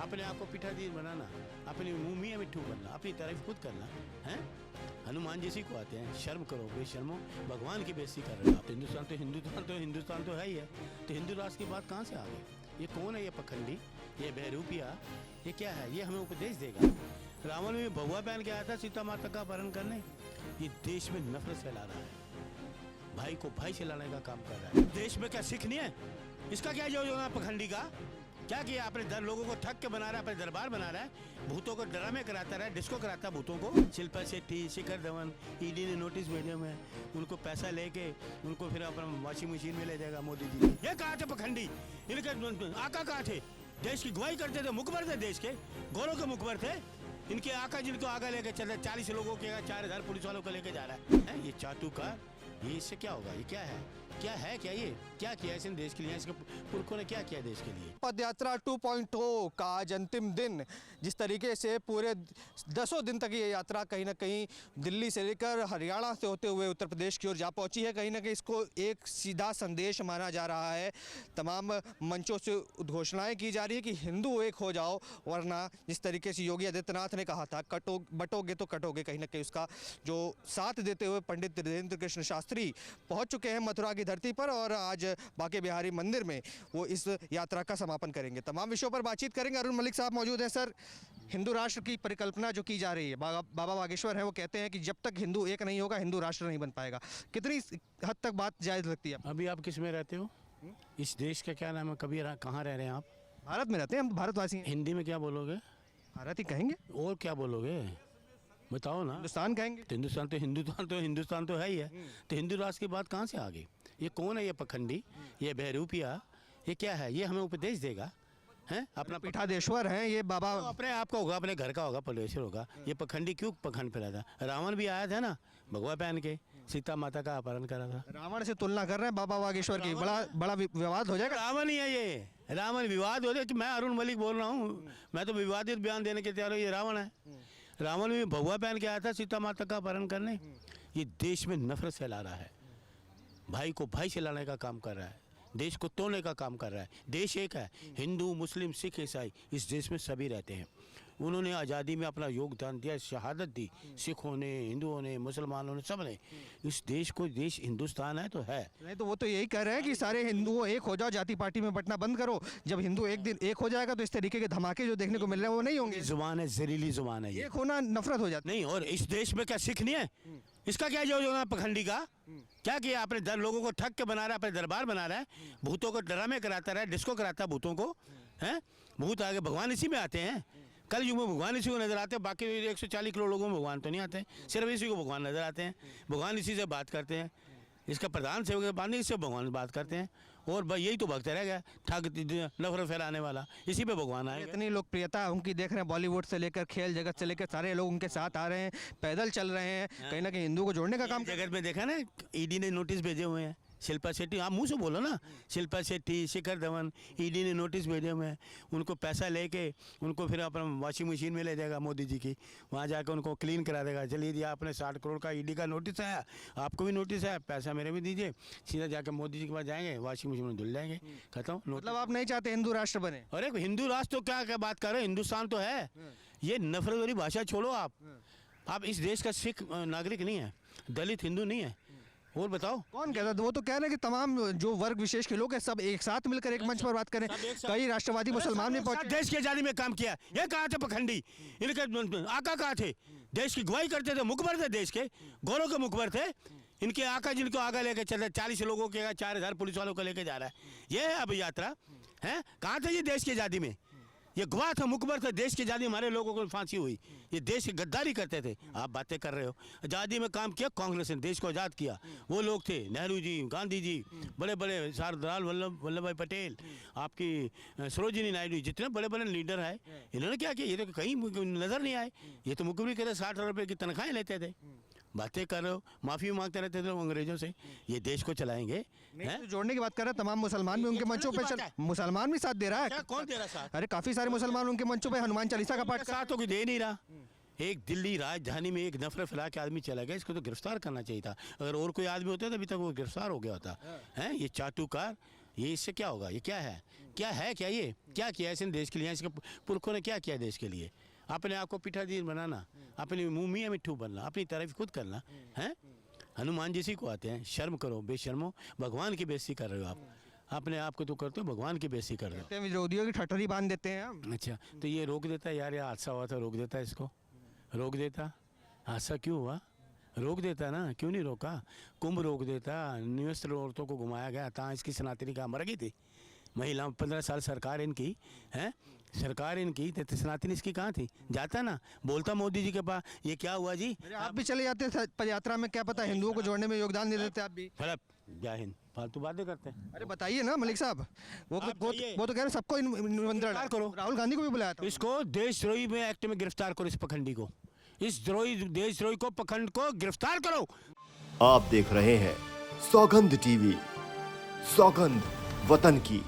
अपने आप को पिठाजी बनाना, अपनी मुंह मियाँ मिट्ठू बनना, अपनी तारीफ खुद करना है। हनुमान जी को आते हैं, शर्म करो बेशर्मो, भगवान की बेइज्जती कर रहे हो आप। हिंदुस्तान तो है ही है, तो हिंदू राष्ट्र की बात कहाँ से आ गई? ये कौन है? ये पखंडी, ये बहरूपिया, ये क्या है? ये हमें उपदेश देगा। रावण में भगवा पहन के आया था सीता माता का अपहरण करने। ये देश में नफरत फैला रहा है, भाई को भाई से लड़ने का काम कर रहा है। देश में क्या सिख नहीं है? इसका क्या योजना पखंडी का? क्या किया अपने लोगों को ठग के बना रहा है, अपने दरबार बना रहा है, भूतों को ड्रामे कराता रहा है, डिस्को कराता है भूतों को। शिल्पा शेट्टी, शिखर धवन, ईडी ने नोटिस भेजे हुए हैं, उनको पैसा लेके उनको फिर अपना वॉशिंग मशीन में ले जाएगा मोदी जी। ये कहा थे पखंडी, इनके आका कहाँ थे? देश की गवाही करते थे, मुखबर थे, देश के गौरव के मुखबर थे। इनके आका जिनको आगे लेके चल रहे, 40 लोगों के 4000 पुलिस वालों को लेके जा रहा है। ये चाटू का, ये इससे क्या होगा? ये क्या है? क्या ये क्या किया इसने देश के लिए? इसके पुरखों ने क्या किया देश के लिए? पदयात्रा 2.0 का आज अंतिम दिन, जिस तरीके से पूरे 10 दिन तक ये यात्रा कहीं ना कहीं दिल्ली से लेकर हरियाणा से होते हुए उत्तर प्रदेश की ओर जा पहुंची है, कहीं ना कहीं इसको एक सीधा संदेश माना जा रहा है। तमाम मंचों से उद्घोषणाएं की जा रही है कि हिंदू एक हो जाओ, वरना जिस तरीके से योगी आदित्यनाथ ने कहा था बटोगे तो कटोगे, कहीं ना कहीं उसका जो साथ देते हुए पंडित धीरेन्द्र कृष्ण शास्त्री पहुंच चुके हैं मथुरा की धरती पर और आज बांके बिहारी मंदिर में वो इस यात्रा का समापन करेंगे। तमाम विषयों पर बातचीत करेंगे। अरुण मलिक साहब मौजूद हैं। सर, हिंदू राष्ट्र की परिकल्पना जो की जा रही है, बाबा बागेश्वर है, वो कहते हैं कि जब तक हिंदू एक नहीं होगा हिंदू राष्ट्र नहीं बन पाएगा। कितनी हद तक बात जायज लगती है? अभी आप किस में रहते हो? इस देश का क्या नाम है? कभी कहाँ रह रहे हैं आप? भारत में रहते हैं, हम भारतवासी हैं। हिंदी में क्या बोलोगे? भारत ही कहेंगे। और क्या बोलोगे? बताओ ना। हिंदुस्तान कहेंगे। तो हिंदुस्तान तो है ही है, तो हिंदू राष्ट्र की बात कहाँ से आ गई? ये कौन है? ये पखंडी, ये बहरूपिया, ये क्या है? ये हमें उपदेश देगा हैं? अपना पीठाधीश्वर हैं ये बाबा। तो अपने आप का होगा, अपने घर का होगा, परमेश्वर होगा। ये पखंडी क्यों पखंड फैला था? रावण भी आया था ना भगवा पहन के, सीता माता का अपहरण करा था। रावण से तुलना कर रहे हैं बाबा बागेश्वर की, बड़ा विवाद हो जाएगा। रावण ही है ये, रावण विवाद हो जाए कि मैं अरुण मलिक बोल रहा हूँ, मैं तो विवादित बयान देने के तैयार हूँ। ये रावण है, रावण भी भगवा पहन के आया था सीता माता का अपहरण करने। ये देश में नफरत फैला रहा है, भाई को भाई से लड़ने का काम कर रहा है, देश को तोड़ने का काम कर रहा है। देश एक है, हिंदू मुस्लिम सिख ईसाई इस देश में सभी रहते हैं। उन्होंने आज़ादी में अपना योगदान दिया, शहादत दी, सिखों ने, हिंदुओं ने, मुसलमानों ने, सब ने। इस देश को, देश हिंदुस्तान है तो है। नहीं तो वो तो यही कह रहे हैं कि सारे हिंदुओं एक हो जाओ, जाति पार्टी में बंटना बंद करो। जब हिंदू एक दिन एक हो जाएगा तो इस तरीके के धमाके जो देखने को मिल रहे हैं वो नहीं होंगे। जुबान है, जहरीली जुबान है ये। एक होना नफरत हो जाती नहीं। और इस देश में क्या सिख नहीं है? इसका क्या योजना पखंडी का? क्या किया अपने लोगों को ठग के बना रहा है, अपने दरबार बना रहा है, भूतों को ड्रामे कराता रहा है, डिस्को कराता है भूतों को हैं। भूत आगे भगवान इसी में आते हैं। कल युग में भगवान इसी को नजर आते हैं, बाकी 140 करोड़ लोगों में भगवान तो नहीं आते, सिर्फ इसी को भगवान नजर आते हैं। भगवान इसी से बात करते हैं, इसका प्रधान सेवक बात नहीं, इससे भगवान बात करते हैं। और भाई यही तो भक्त रह गया, ठग नफरत फैलाने वाला, इसी पे भगवान आए। इतनी लोकप्रियता उनकी देख रहे हैं, बॉलीवुड से लेकर खेल जगत से लेकर सारे लोग उनके साथ आ रहे हैं, पैदल चल रहे हैं, कहीं ना कहीं हिंदू को जोड़ने का काम। जगत में देखा ना, ईडी ने नोटिस भेजे हुए हैं। शिल्पा शेट्टी, आप मुंह से बोलो ना, शिल्पा शेट्टी, शिखर धवन, ईडी ने नोटिस भेजे हुए हैं, उनको पैसा लेके उनको फिर अपना वॉशिंग मशीन में ले जाएगा मोदी जी की, वहाँ जाकर उनको क्लीन करा देगा। चलिए जी, आपने 60 करोड़ का ईडी का नोटिस आया, आपको भी नोटिस आया, पैसा मेरे भी दीजिए, सीधा जाकर मोदी जी के पास जाएंगे, वॉशिंग मशीन में धुल जाएंगे, खत्म। मतलब आप नहीं चाहते हिंदू राष्ट्र बने? अरे हिंदू राष्ट्र तो क्या बात कर रहे हैं, हिंदुस्तान तो है। ये नफरत वाली भाषा छोड़ो आप इस देश का सिख नागरिक नहीं है, दलित हिंदू नहीं है। और बताओ कौन कहता है? वो तो कह रहे हैं कि तमाम जो वर्ग विशेष के लोग हैं सब एक साथ मिलकर एक मंच पर बात करें। कई राष्ट्रवादी मुसलमान भी पहुंचे। देश की आजादी में काम किया। ये कहा थे पखंडी, इनके आका कहा थे? देश की गवाही करते थे, मुखबर थे, देश के गौरव के मुखबर थे। इनके आका जिनको आगे लेके चल रहे, 40 लोगों के 4000 पुलिस वालों को लेके जा रहा है। ये है अब यात्रा है। कहाँ थे ये देश की आजादी में? ये गवाह था, मुखबर था, देश की आज़ादी हमारे लोगों को फांसी हुई। ये देश की गद्दारी करते थे। आप बातें कर रहे हो, आज़ादी में काम किया कांग्रेस ने, देश को आज़ाद किया। वो लोग थे नेहरू जी, गांधी जी, बड़े बड़े सरदार वल्लभ भाई पटेल, आपकी सरोजिनी नायडू, जितने बड़े बड़े लीडर है, इन्होंने क्या किया? ये तो कहीं नज़र नहीं आए। ये तो मुखबिरी करे, 60 रुपये की तनख्वाहें लेते थे। बातें कर रहे हो, माफ़ी मांगते रहते थे अंग्रेजों से। ये देश को चलाएंगे। तो जोड़ने की बात कर रहे हैं, तमाम मुसलमान भी उनके मंचों पे मुसलमान भी साथ दे रहा है। कौन दे रहा साथ? अरे काफी सारे मुसलमान उनके मंचों पे हनुमान चालीसा का पाठ साथ तो कोई दे नहीं रहा। एक दिल्ली राजधानी में एक नफरत फैला के आदमी चला गया, इसको तो गिरफ्तार करना चाहिए था। अगर और कोई आदमी होता तो अभी तक वो गिरफ्तार हो गया होता है। ये चाटुकार ये इससे क्या होगा? ये क्या है? क्या ये क्या किया इसने देश के लिए? इसके पुरखों ने क्या किया देश के लिए? अपने आप को पीठाधीन बनाना, अपनी मुँह मियाँ मिट्ठू बनना, अपनी तारीफ खुद करना है। हनुमान जी को आते हैं। शर्म करो बेशर्मो, भगवान की बेइज्जती कर रहे हो आप। अपने आप को तो करते हो, भगवान की बेइज्जती कर रहे हो। कहते हैं विरोधियों की ठठरी बांध देते हैं हम। अच्छा, तो ये रोक देता है यार, ये हादसा हुआ था, रोक देता है इसको, रोक देता। हादसा क्यों हुआ? रोक देता ना, क्यों नहीं रोका? कुंभ रोक देता, निवस्त्र औरतों को घुमाया गया था, इसकी सनातनी कहाँ मर गई थी? महिलाओं 15 साल सरकार इनकी है, सरकार इनकी, तो सनातनी इसकी कहाँ थी? जाता ना, बोलता मोदी जी के पास, ये क्या हुआ जी? अरे आप भी चले जाते पद यात्रा में, क्या पता हिंदुओं को जोड़ने में योगदान दे देते आप भी। फलप जय हिंद, फालतू बातें करते हैं। अरे बताइए ना मलिक साहब, वो तो कह रहे हैं सबको निमंत्रण है। करो। राहुल गांधी को भी बुलाया था। इसको देशद्रोही में एक्ट में गिरफ्तार करो, इस पखंडी को, इस देशद्रोही को, पखंड को गिरफ्तार करो। आप देख रहे हैं सौगंध टीवी, सौगंध वतन की।